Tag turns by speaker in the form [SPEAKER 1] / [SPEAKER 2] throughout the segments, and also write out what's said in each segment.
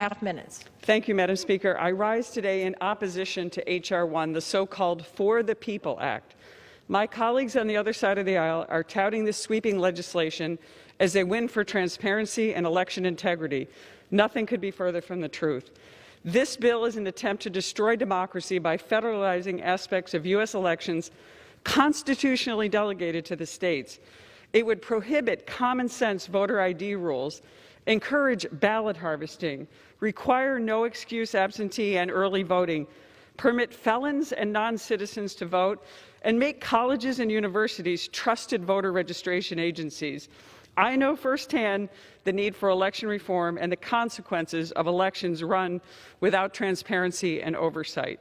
[SPEAKER 1] 2.5 minutes.
[SPEAKER 2] Thank you, Madam Speaker. I rise today in opposition to H.R. 1, the so-called For the People Act. My colleagues on the other side of the aisle are touting this sweeping legislation as a win for transparency and election integrity. Nothing could be further from the truth. This bill is an attempt to destroy democracy by federalizing aspects of U.S. elections constitutionally delegated to the states. It would prohibit common-sense voter ID rules, encourage ballot harvesting, require no-excuse absentee and early voting, permit felons and non-citizens to vote, and make colleges and universities trusted voter registration agencies. I know firsthand the need for election reform and the consequences of elections run without transparency and oversight.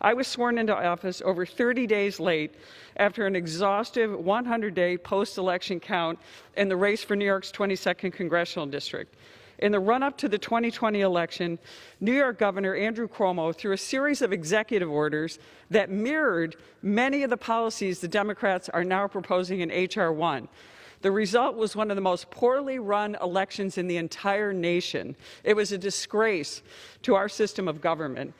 [SPEAKER 2] I was sworn into office over 30 days late after an exhaustive 100-day post-election count in the race for New York's 22nd Congressional District. In the run-up to the 2020 election, New York Governor Andrew Cuomo threw a series of executive orders that mirrored many of the policies the Democrats are now proposing in H.R. 1. The result was one of the most poorly run elections in the entire nation. It was a disgrace to our system of government.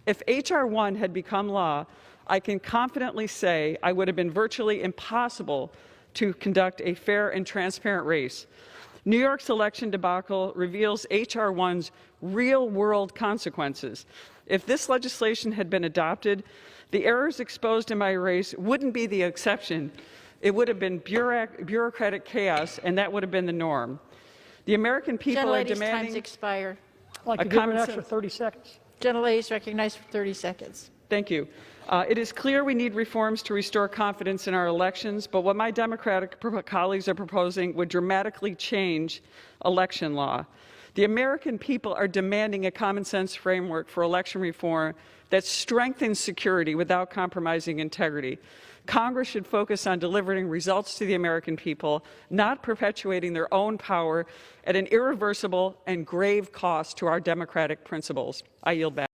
[SPEAKER 2] If H.R. 1 had become law, I can confidently say it would have been virtually impossible to conduct a fair and transparent race. New York's election debacle reveals H.R. 1's real-world consequences. If this legislation had been adopted, the errors exposed in my race wouldn't be the exception. It would have been bureaucratic chaos, and that would have been the norm. The American people are demanding...
[SPEAKER 1] Time's expired.
[SPEAKER 3] I'd like to give her an extra 30 seconds.
[SPEAKER 1] Gentlelady is recognized for 30 seconds.
[SPEAKER 2] Thank you. It is clear we need reforms to restore confidence in our elections, but what my Democratic colleagues are proposing would dramatically change election law. The American people are demanding a common-sense framework for election reform that strengthens security without compromising integrity. Congress should focus on delivering results to the American people, not perpetuating their own power at an irreversible and grave cost to our democratic principles. I yield back.